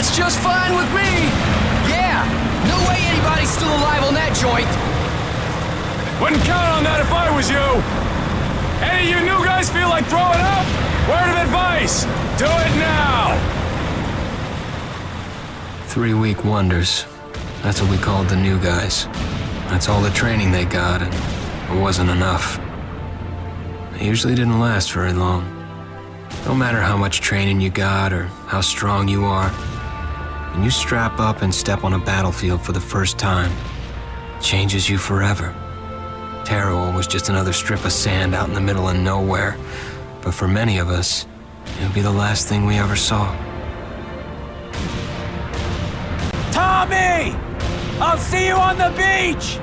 That's just fine with me. Yeah, no way anybody's still alive on that joint. Wouldn't count on that if I was you. Any of you new guys feel like throwing up? Word of advice, do it now. 3-week wonders. That's what we called the new guys. That's all the training they got, and it wasn't enough. It usually didn't last very long. No matter how much training you got or how strong you are, when you strap up and step on a battlefield for the first time, it changes you forever. Taro was just another strip of sand out in the middle of nowhere, but for many of us, it would be the last thing we ever saw. Tommy! I'll see you on the beach!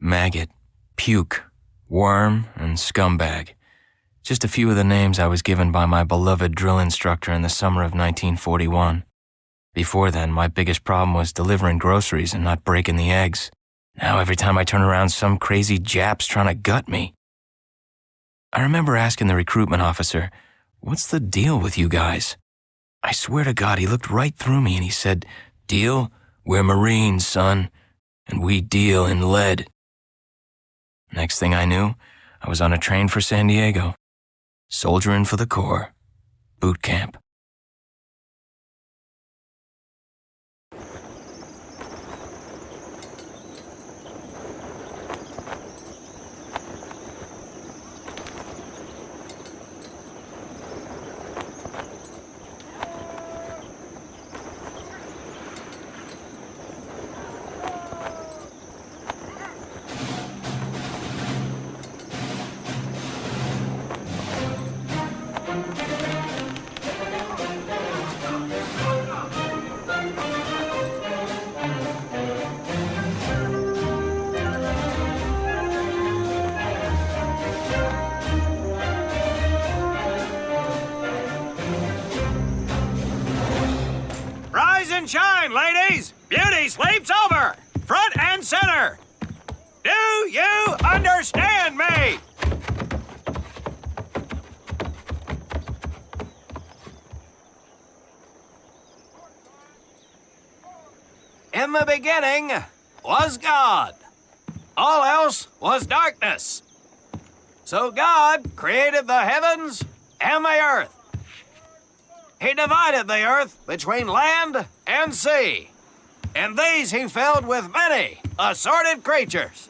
Maggot, puke, worm, and scumbag. Just a few of the names I was given by my beloved drill instructor in the summer of 1941. Before then, my biggest problem was delivering groceries and not breaking the eggs. Now every time I turn around, some crazy Jap's trying to gut me. I remember asking the recruitment officer, "What's the deal with you guys?" I swear to God, he looked right through me and he said, "Deal? We're Marines, son, and we deal in lead." Next thing I knew, I was on a train for San Diego. Soldiering for the Corps. Boot camp. Rise and shine, ladies! Beauty sleeps over! Front and center! Do you understand me? In the beginning was God. All else was darkness. So God created the heavens and the earth. He divided the earth between land and sea, and these he filled with many assorted creatures.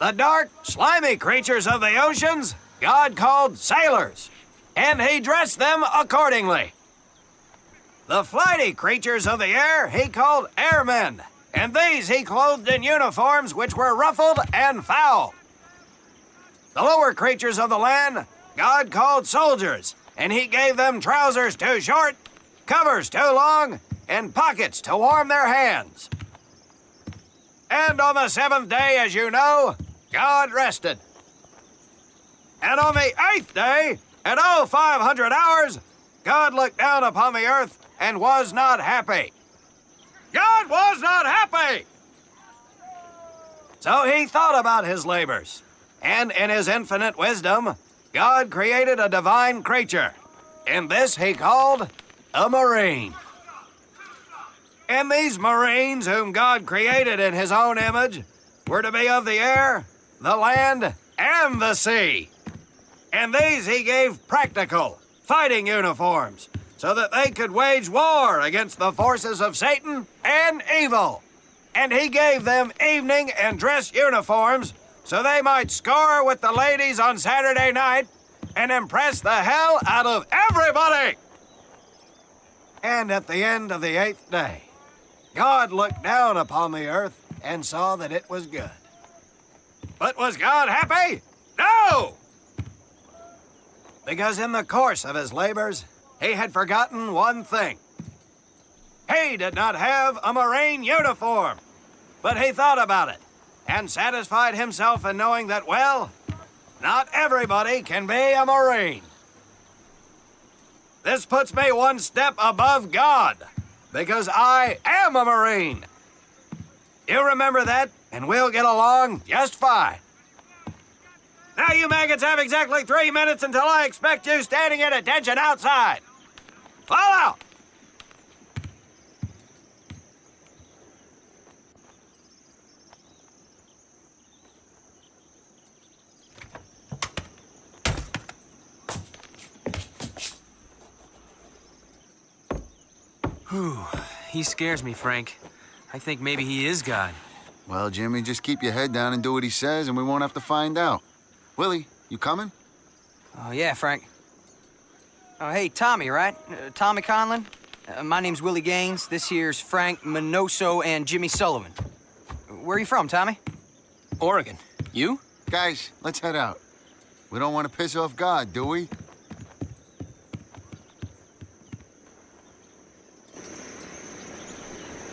The dark, slimy creatures of the oceans God called sailors, and he dressed them accordingly. The flighty creatures of the air he called airmen, and these he clothed in uniforms which were ruffled and foul. The lower creatures of the land God called soldiers, and he gave them trousers too short, covers too long, and pockets to warm their hands. And on the seventh day, as you know, God rested. And on the eighth day, at 0500 hours, God looked down upon the earth and was not happy. God was not happy! So he thought about his labors, and in his infinite wisdom, God created a divine creature, and this he called a Marine. And these Marines, whom God created in his own image, were to be of the air, the land, and the sea. And these he gave practical, fighting uniforms, so that they could wage war against the forces of Satan and evil. And he gave them evening and dress uniforms, so they might score with the ladies on Saturday night and impress the hell out of everybody. And at the end of the eighth day, God looked down upon the earth and saw that it was good. But was God happy? No! Because in the course of his labors, he had forgotten one thing. He did not have a Marine uniform, but he thought about it and satisfied himself in knowing that, well, not everybody can be a Marine. This puts me one step above God, because I am a Marine. You remember that, and we'll get along just fine. Now you maggots have exactly 3 minutes until I expect you standing at attention outside. Fall out! Whew. He scares me, Frank. I think maybe he is God. Well, Jimmy, just keep your head down and do what he says, and we won't have to find out. Willie, you coming? Oh, yeah, Frank. Oh, hey, Tommy, right? Tommy Conlin? My name's Willie Gaines. This here's Frank Minoso and Jimmy Sullivan. Where are you from, Tommy? Oregon. You? Guys, let's head out. We don't want to piss off God, do we?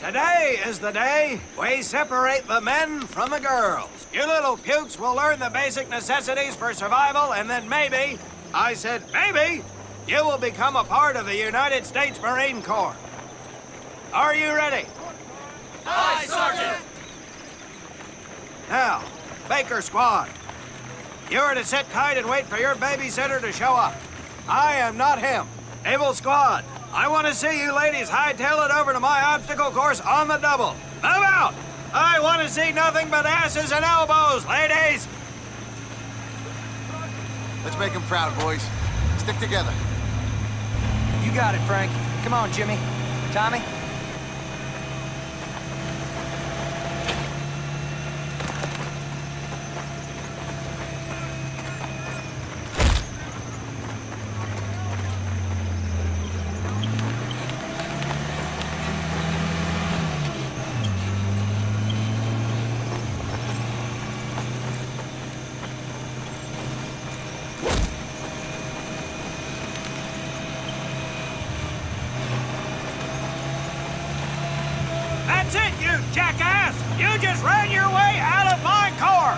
Today is the day we separate the men from the girls. You little pukes will learn the basic necessities for survival, and then maybe, I said maybe, you will become a part of the United States Marine Corps. Are you ready? Aye, Sergeant! Now, Baker Squad, you are to sit tight and wait for your babysitter to show up. I am not him. Able Squad, I want to see you ladies hightail it over to my obstacle course on the double. Move out! I want to see nothing but asses and elbows, ladies! Let's make him proud, boys. Stick together. You got it, Frank. Come on, Jimmy. Tommy? That's it, you jackass! You just ran your way out of my car!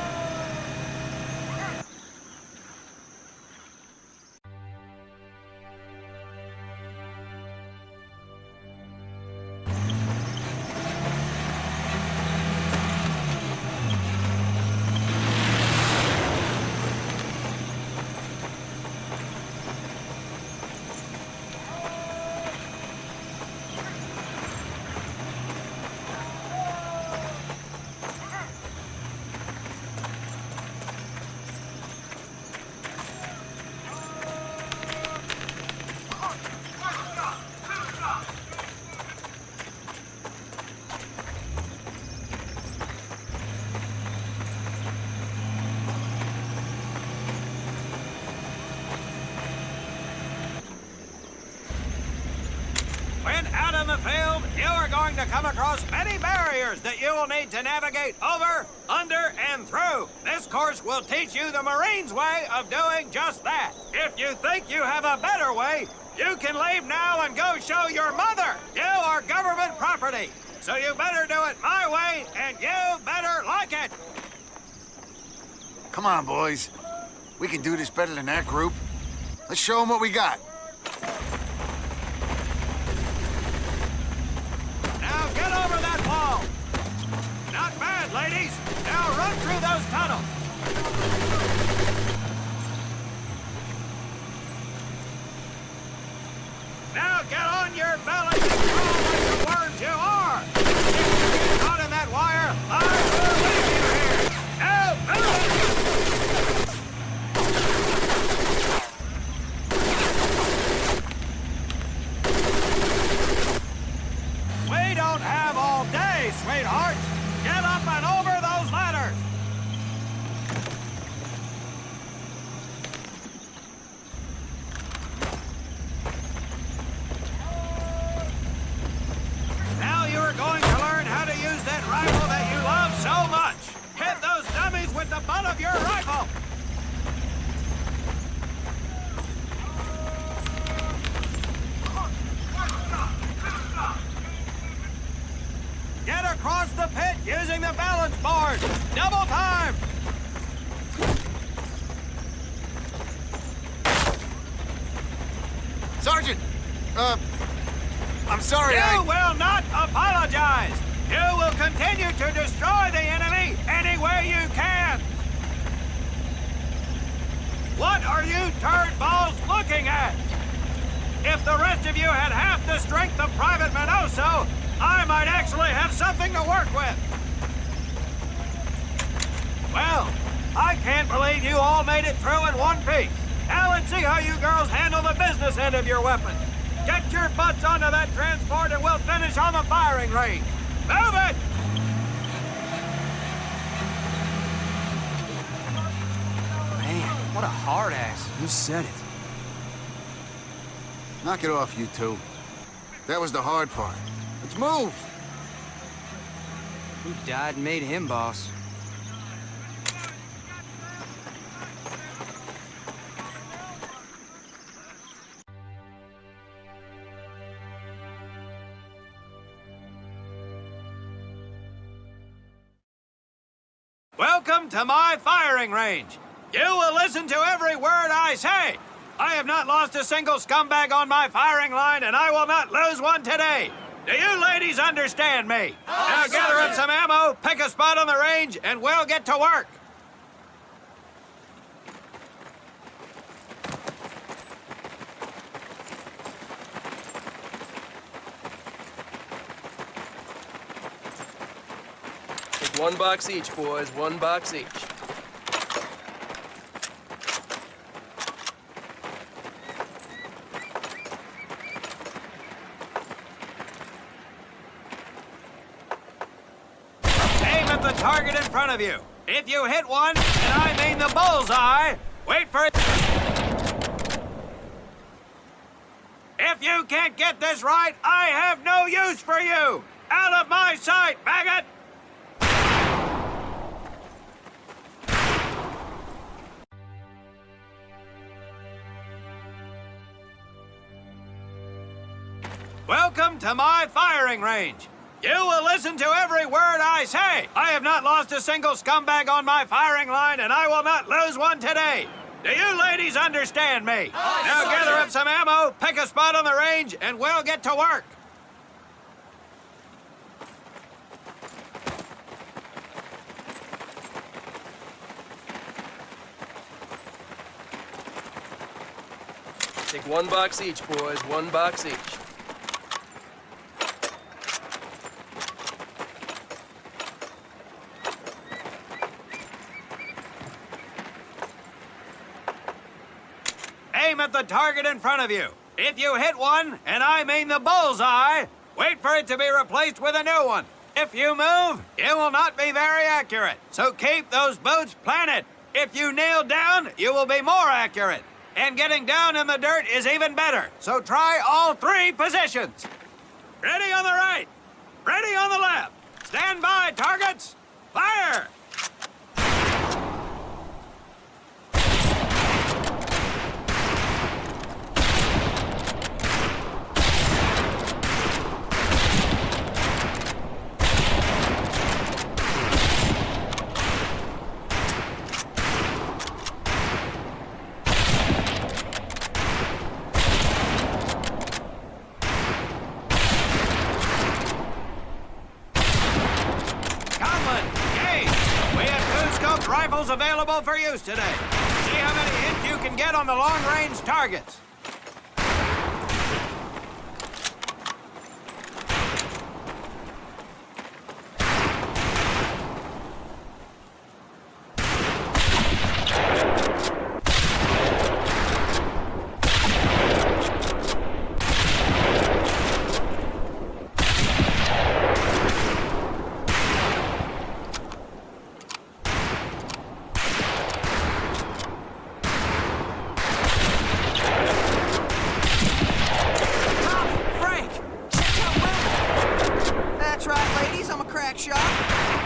When out in the field, you are going to come across many barriers that you will need to navigate over, under, and through. This course will teach you the Marines' way of doing just that. If you think you have a better way, you can leave now and go show your mother. You are government property, so you better do it my way, and you better like it. Come on, boys. We can do this better than that group. Let's show them what we got. Now get over that wall. Not bad, ladies. Now run through those tunnels. Now get on your belly and crawl like the worms you are. If you get caught in that wire, I will leave you here. Now move it. We don't have all day, sweethearts. Get up and over those ladders. Now you're going to learn how to use that rifle that you love so much. Hit those dummies with the butt of your rifle. Get across the pit using the balance board. Double time. Sergeant! I'm sorry, You will not apologize. You will continue to destroy the enemy any way you can. What are you turd balls looking at? If the rest of you had half the strength of Private Minoso, I might actually have something to work with. Well, I can't believe you all made it through in one piece. Now let's see how you girls handle the business end of your weapon. Get your butts onto that transport and we'll finish on the firing range. Move it! Man, what a hard ass. You said it. Knock it off, you two. That was the hard part. Let's move! Who died and made him boss? Welcome to my firing range. You will listen to every word I say. I have not lost a single scumbag on my firing line, and I will not lose one today. Do you ladies understand me? Now gather up some ammo, pick a spot on the range, and we'll get to work. Take 1 box each, boys. 1 box each. target in front of you. If you hit one, and I mean the bullseye, wait for it. If you can't get this right, I have no use for you. Out of my sight, maggot! Welcome to my firing range. You will listen to every word I say. I have not lost a single scumbag on my firing line, and I will not lose one today. Do you ladies understand me? Now gather up some ammo, pick a spot on the range, and we'll get to work. Take 1 box each, boys. 1 box each. Aim at the target in front of you. If you hit one, and I mean the bullseye, wait for it to be replaced with a new one. If you move, it will not be very accurate. So keep those boots planted. If you nail down, you will be more accurate. And getting down in the dirt is even better. So try all 3 positions. Ready on the right. Ready on the left. Stand by, targets. Fire! Rifles available for use today. See how many hits you can get on the long-range targets.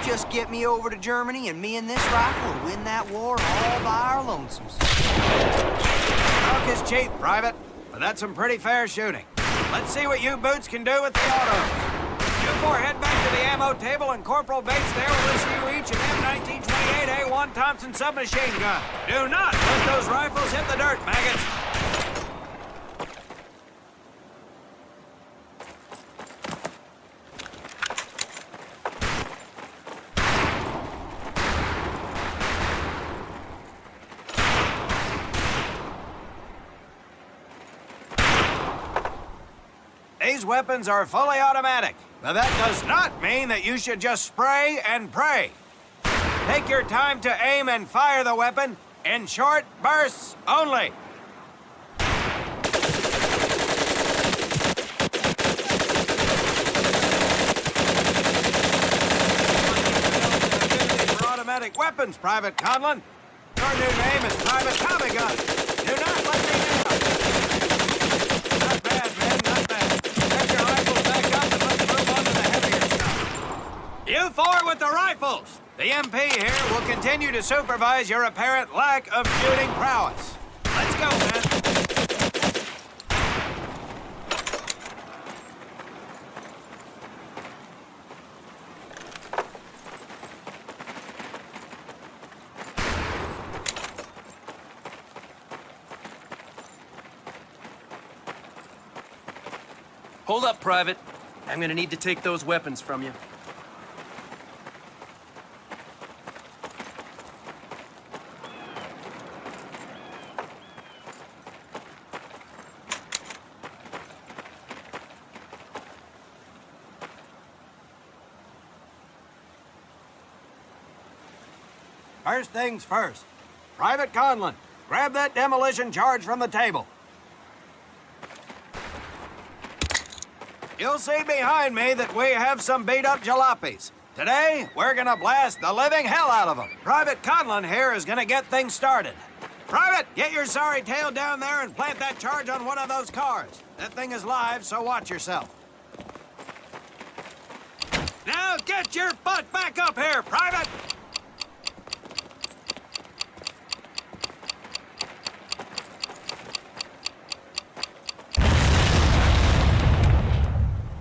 Just get me over to Germany, and me and this rifle will win that war all by our lonesomes. Talk is cheap, Private, but that's some pretty fair shooting. Let's see what you boots can do with the autos. You 4 head back to the ammo table, and Corporal Bates there will issue you each an M1928A1 Thompson submachine gun. Do not let those rifles hit the dirt, maggots. These weapons are fully automatic, but that does not mean that you should just spray and pray. Take your time to aim and fire the weapon in short bursts only. For automatic weapons, Private Conlin. Your new name is Private Tommy Gun. Do not let me down. Not bad, man, not bad. Get your rifles back up and let's move on to the heavier stuff. You 4 with the rifles. The MP here will continue to supervise your apparent lack of shooting prowess. Let's go, man. Hold up, Private. I'm gonna need to take those weapons from you. First things first. Private Conlin, grab that demolition charge from the table. You'll see behind me that we have some beat-up jalopies. Today, we're gonna blast the living hell out of them. Private Conlin here is gonna get things started. Private, get your sorry tail down there and plant that charge on one of those cars. That thing is live, so watch yourself. Now get your butt back up here, Private!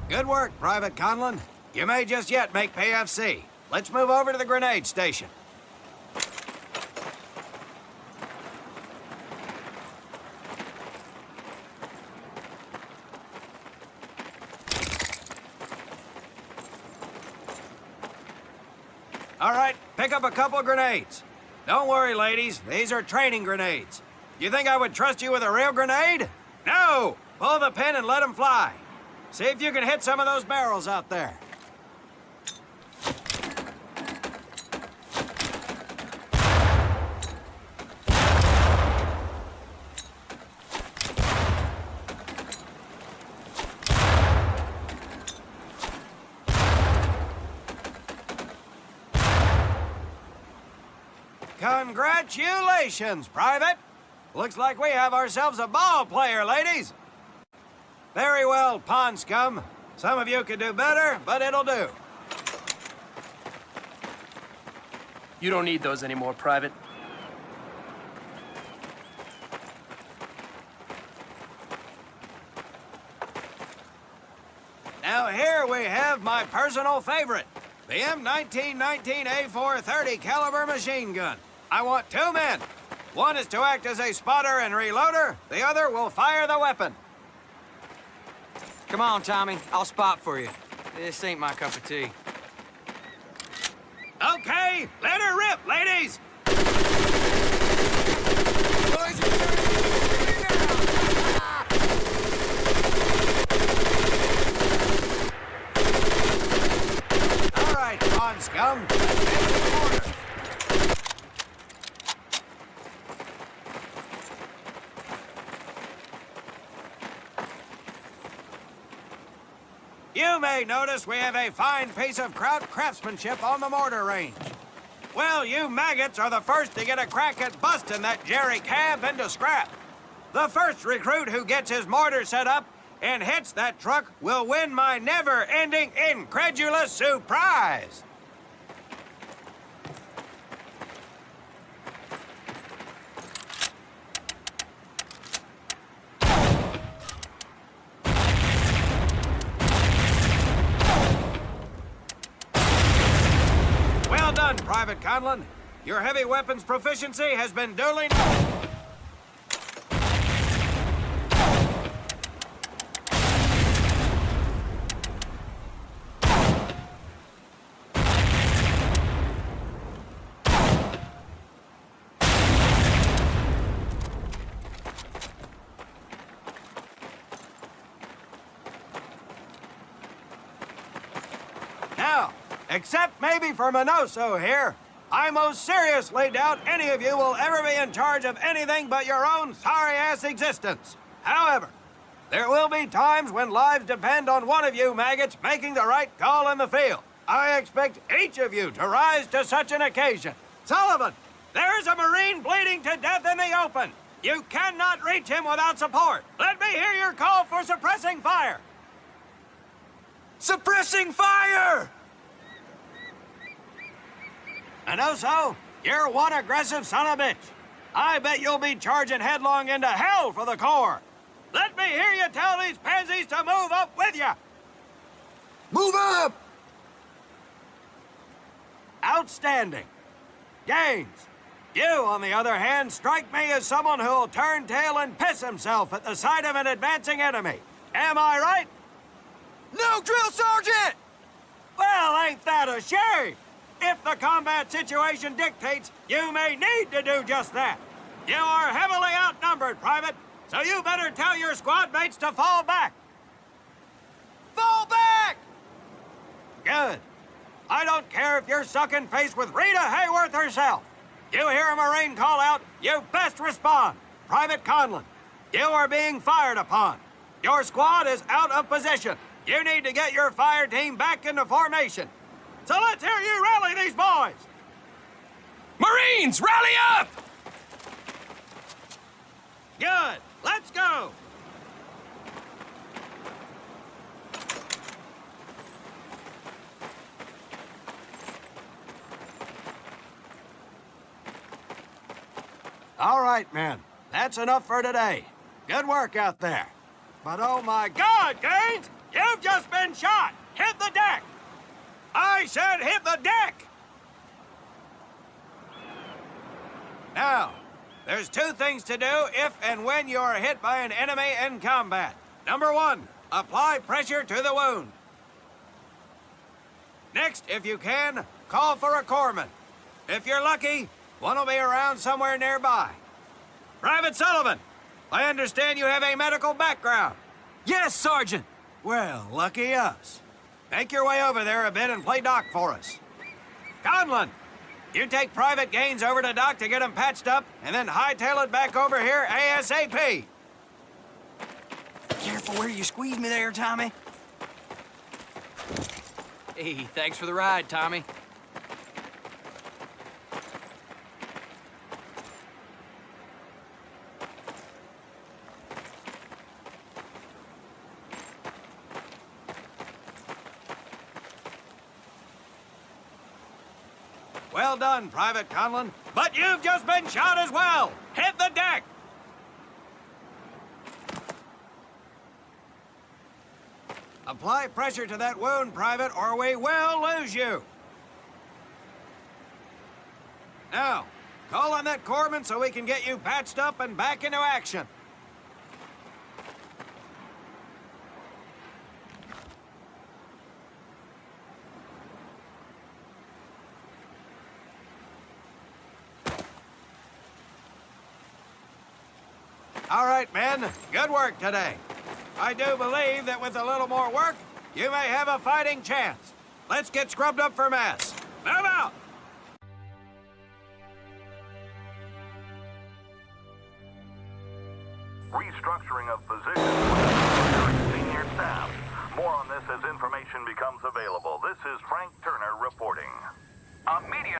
Good work, Private Conlin. You may just yet make PFC. Let's move over to the grenade station. All right, pick up a couple grenades. Don't worry, ladies. These are training grenades. You think I would trust you with a real grenade? No! Pull the pin and let them fly. See if you can hit some of those barrels out there. Congratulations, Private! Looks like we have ourselves a ball player, ladies. Very well, pond scum. Some of you could do better, but it'll do. You don't need those anymore, Private. Now here we have my personal favorite, the M1919A430 caliber machine gun. I want 2 men. One is to act as a spotter and reloader. The other will fire the weapon. Come on, Tommy. I'll spot for you. This ain't my cup of tea. Okay, let her rip, ladies! All right, pond scum. Let's get to the border. You may notice we have a fine piece of craftsmanship on the mortar range. Well, you maggots are the first to get a crack at busting that Jerry cab into scrap. The first recruit who gets his mortar set up and hits that truck will win my never-ending incredulous surprise. Well done, Private Conlin. Your heavy weapons proficiency has been duly noted. Now, except maybe for Minoso here, I most seriously doubt any of you will ever be in charge of anything but your own sorry-ass existence. However, there will be times when lives depend on one of you maggots making the right call in the field. I expect each of you to rise to such an occasion. Sullivan, there is a Marine bleeding to death in the open. You cannot reach him without support. Let me hear your call for suppressing fire. Suppressing fire! Minoso, you're one aggressive son of a bitch. I bet you'll be charging headlong into hell for the Corps. Let me hear you tell these pansies to move up with you. Move up! Outstanding. Gaines, you, on the other hand, strike me as someone who'll turn tail and piss himself at the sight of an advancing enemy. Am I right? No, drill sergeant! Well, ain't that a shame? If the combat situation dictates, you may need to do just that. You are heavily outnumbered, Private, so you better tell your squad mates to fall back. Fall back! Good. I don't care if you're sucking face with Rita Hayworth herself. You hear a Marine call out, you best respond. Private Conlin, you are being fired upon. Your squad is out of position. You need to get your fire team back into formation. So let's hear you rally these boys! Marines, rally up! Good. Let's go! All right, men. That's enough for today. Good work out there. But oh my God, Gaines! You've just been shot! Hit the deck! I said hit the deck! Now, there's two things to do if and when you are hit by an enemy in combat. Number one, apply pressure to the wound. Next, if you can, call for a corpsman. If you're lucky, one will be around somewhere nearby. Private Sullivan, I understand you have a medical background. Yes, Sergeant. Well, lucky us. Make your way over there a bit and play doc for us. Conlin, you take Private Gaines over to doc to get him patched up, and then hightail it back over here ASAP. Careful where you squeeze me there, Tommy. Hey, thanks for the ride, Tommy. Well done, Private Conlin. But you've just been shot as well. Hit the deck. Apply pressure to that wound, Private, or we will lose you. Now, call on that corpsman so we can get you patched up and back into action. All right, men. Good work today. I do believe that with a little more work, you may have a fighting chance. Let's get scrubbed up for mass. Move out! Restructuring of positions with senior staff. More on this as information becomes available. This is Frank Turner reporting. Immediate